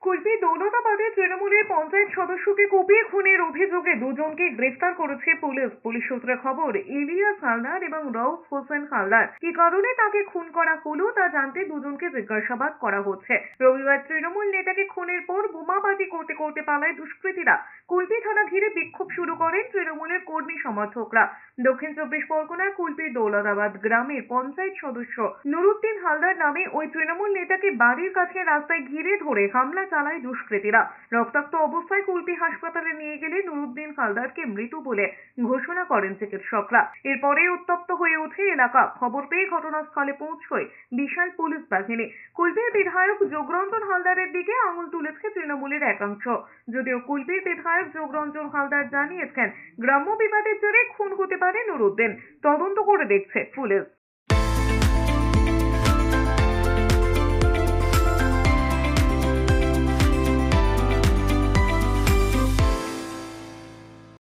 কুলপি দৌলতাবাদে তৃণমূলের পঞ্চায়েত সদস্যকে কুপিয়ে খুনের অভিযোগে দুজনকে গ্রেফতার করেছে পুলিশ। পুলিশ সূত্রে খবর, ইলিয়াস হালদার এবং রউফ হোসেন হালদার। কি কারণে তাকে খুন করা হলো তা জানতে দুজনকে জিজ্ঞাসাবাদ করা হচ্ছে। রবিবার তৃণমূল নেতাকে খুনের পর বোমাবাজি করতে করতে পালায় দুষ্কৃতীরা। কুলপি থানা ঘিরে বিক্ষোভ শুরু করেন তৃণমূলের কর্মী সমর্থকরা। দক্ষিণ চব্বিশ পরগনার কুলপির দৌলতাবাদ গ্রামের পঞ্চায়েত সদস্য নুরুদ্দিন হালদার নামে ওই তৃণমূল নেতাকে বাড়ির কাছে রাস্তায় ঘিরে ধরে হামলা চালায় দুষ্কৃতীরা। রক্তাক্ত অবস্থায় কুলপি হাসপাতালে নিয়ে গেলে নুরুদ্দিন হালদারকে মৃত বলে ঘোষণা করেন চিকিৎসকরা। এরপরে উত্তপ্ত হয়ে ওঠে এলাকা। খবর পেয়ে ঘটনাস্থলে পৌঁছয় বিশাল পুলিশ বাহিনী। কুলপির বিধায়ক যোগরঞ্জন হালদারের দিকে আঙুল তুলেছে তৃণমূলের একাংশ। যদিও কুলপির বিধায়ক যোগরঞ্জন হালদার জানিয়েছেন, গ্রাম্য বিবাদের জেরে খুন হতে পারে নুরুদ্দিন। তদন্ত করে দেখছে পুলিশ।